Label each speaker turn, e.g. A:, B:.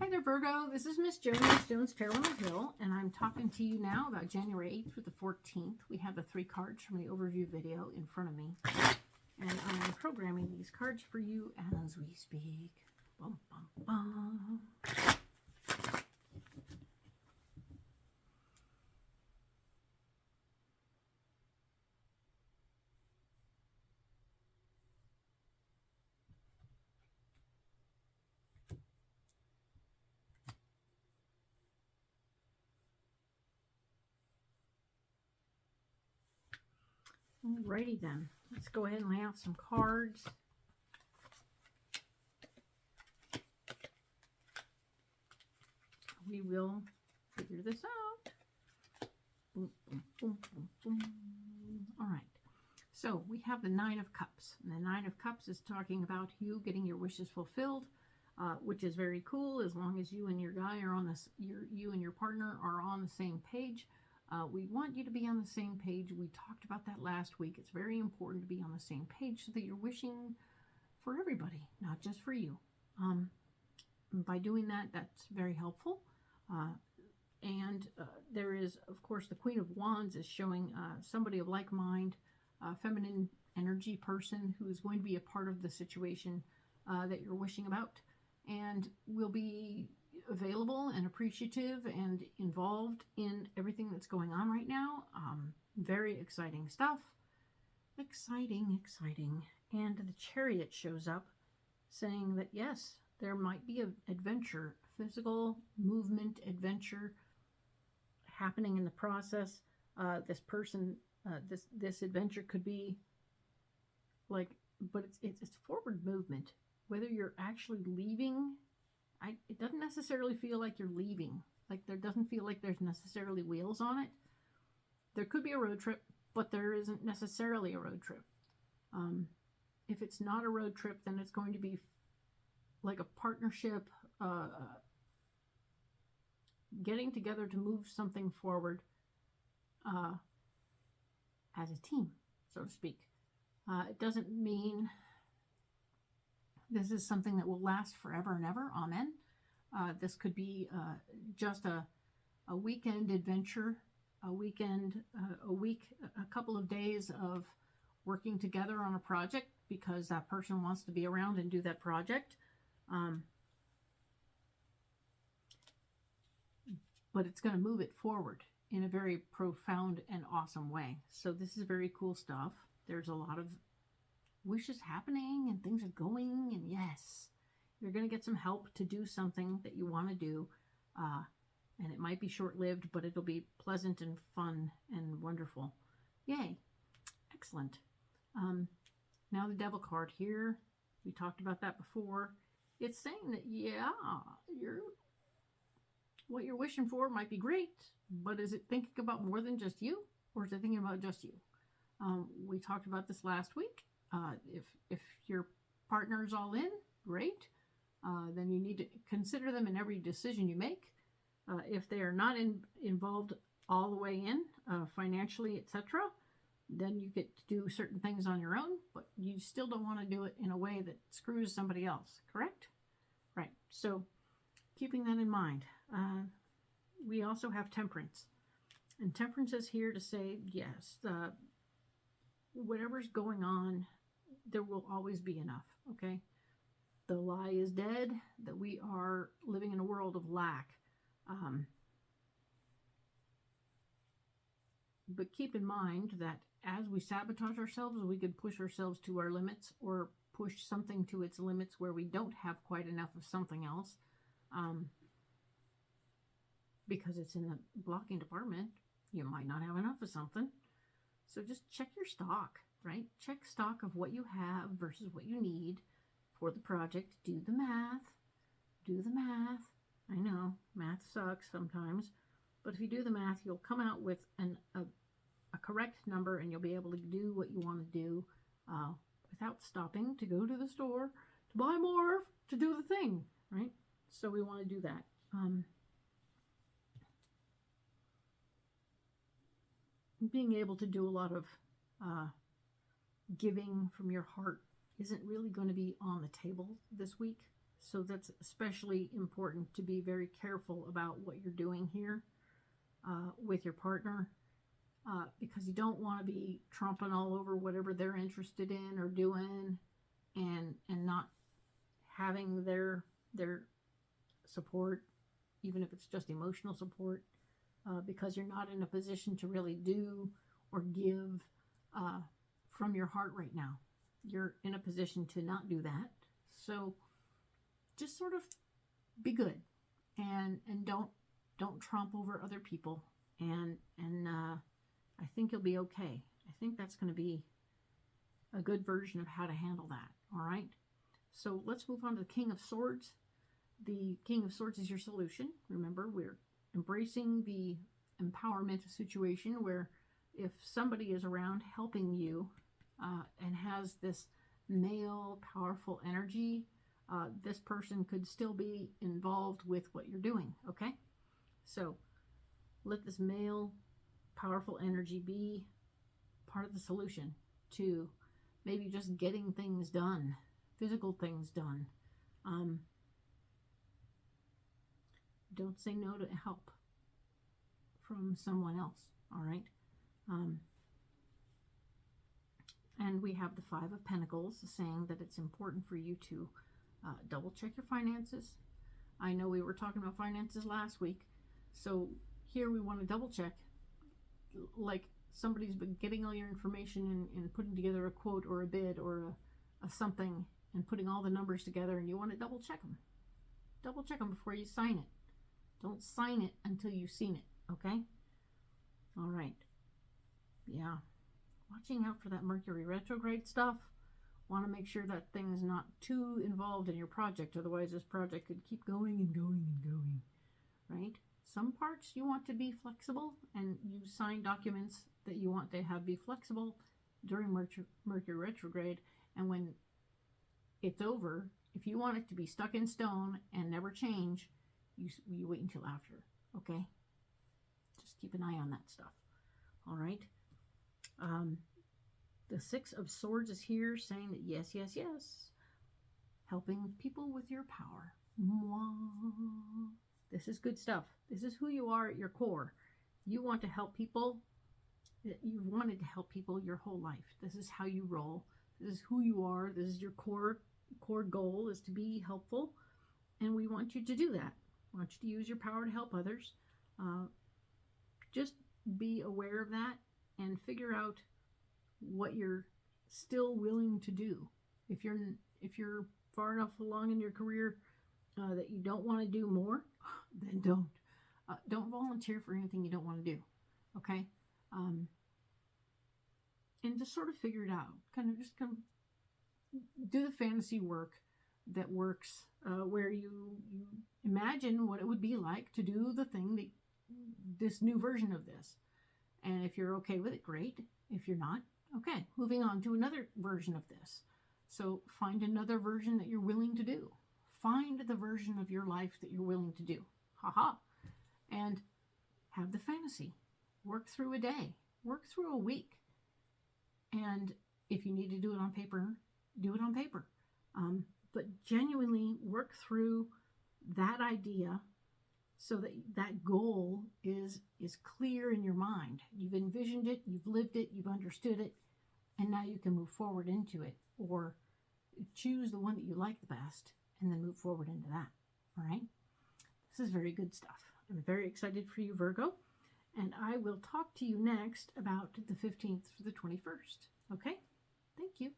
A: Hi there, Virgo. This is Miss Joan, Miss Joan's Tarot on the Hill, and I'm talking to you now about January 8th through the 14th. We have the 3 cards from the overview video in front of me, and I am programming these cards for you as we speak. Bum, bum, bum. Alrighty then, let's go ahead and lay out some cards. We will figure this out. Boom, boom, boom, boom, boom. All right, so we have the 9 of Cups. And the 9 of Cups is talking about you getting your wishes fulfilled, which is very cool as long as you and your guy are on this. You and your partner are on the same page. We want you to be on the same page. We talked about that last week. It's very important to be on the same page so that you're wishing for everybody, not just for you. By doing that, that's very helpful. And there is, of course, the Queen of Wands is showing somebody of like mind, feminine energy person who is going to be a part of the situation that you're wishing about, and will be available and appreciative and involved in everything that's going on right now. Very exciting stuff. Exciting, exciting. And the Chariot shows up saying that yes, there might be an adventure, physical movement adventure happening in the process. This person, this adventure could be like, but it's forward movement. Whether you're actually leaving, it doesn't necessarily feel like you're leaving. Like, there doesn't feel like there's necessarily wheels on it. There could be a road trip, but there isn't necessarily a road trip. If it's not a road trip, then it's going to be like a partnership, getting together to move something forward as a team, so to speak. It doesn't mean this is something that will last forever and ever. Amen. This could be just a weekend adventure, a week, a couple of days of working together on a project because that person wants to be around and do that project. But it's going to move it forward in a very profound and awesome way. So this is very cool stuff. There's a lot of wishes happening and things are going, and yes, you're going to get some help to do something that you want to do, and it might be short-lived, but it'll be pleasant and fun and wonderful. Yay. Excellent. Now the Devil card here, we talked about that before. It's saying that yeah, what you're wishing for might be great, but is it thinking about more than just you, or is it thinking about just you? We talked about this last week. If your partner's all in, great. Then you need to consider them in every decision you make. If they are not involved all the way in, financially, etc., then you get to do certain things on your own, but you still don't want to do it in a way that screws somebody else, correct? Right. So keeping that in mind, we also have Temperance. And Temperance is here to say, yes, whatever's going on, there will always be enough, okay? The lie is dead that we are living in a world of lack. But keep in mind that as we sabotage ourselves, we could push ourselves to our limits, or push something to its limits where we don't have quite enough of something else. Because it's in the blocking department, you might not have enough of something. So just check your stock, right? Check stock of what you have versus what you need for the project. Do the math. Do the math. I know, math sucks sometimes. But if you do the math, you'll come out with a correct number, and you'll be able to do what you want to do without stopping to go to the store, to buy more, to do the thing, right? So we want to do that. Being able to do a lot of giving from your heart isn't really going to be on the table this week. So that's especially important to be very careful about what you're doing here with your partner, because you don't want to be tromping all over whatever they're interested in or doing, and not having their support, even if it's just emotional support, because you're not in a position to really do or give from your heart right now. You're in a position to not do that. So just sort of be good, and don't tromp over other people, and I think you'll be okay. I think that's going to be a good version of how to handle that. All right. So let's move on to the King of Swords. The King of Swords is your solution. Remember, we're embracing the empowerment situation where if somebody is around helping you and has this male powerful energy, this person could still be involved with what you're doing, okay? So let this male powerful energy be part of the solution to maybe just getting things done, physical things done. Don't say no to help from someone else, all right? And we have the Five of Pentacles saying that it's important for you to double check your finances. I know we were talking about finances last week, so here we want to double check, like somebody's been getting all your information and putting together a quote or a bid or a something and putting all the numbers together, and you want to double check them. Double check them before you sign it. Don't sign it until you've seen it, okay? All right. Yeah. Watching out for that Mercury retrograde stuff. Want to make sure that thing is not too involved in your project, otherwise this project could keep going and going and going, right? Some parts you want to be flexible, and you sign documents that you want to have be flexible during Mercury retrograde, and when it's over, if you want it to be stuck in stone and never change, you wait until after, okay? Just keep an eye on that stuff, all right? The Six of Swords is here saying that yes, yes, yes, helping people with your power. Mwah. This is good stuff. This is who you are at your core. You want to help people. You've wanted to help people your whole life. This is how you roll. This is who you are. This is your core goal, is to be helpful, and we want you to do that. We want you to use your power to help others. Just be aware of that and figure out what you're still willing to do. If you're far enough along in your career that you don't want to do more, then don't volunteer for anything you don't want to do, okay? And just sort of figure it out. Kind of do the fantasy work that works, where you imagine what it would be like to do the thing, that this new version of this. And if you're okay with it, great. If you're not, okay, moving on to another version of this. So find another version that you're willing to do. Find the version of your life that you're willing to do. Haha. And have the fantasy. Work through a day. Work through a week. And if you need to do it on paper, do it on paper. But genuinely work through that idea so that that goal is clear in your mind. You've envisioned it, you've lived it, you've understood it, and now you can move forward into it, or choose the one that you like the best and then move forward into that. All right? This is very good stuff. I'm very excited for you, Virgo, and I will talk to you next about the 15th through the 21st. Okay? Thank you.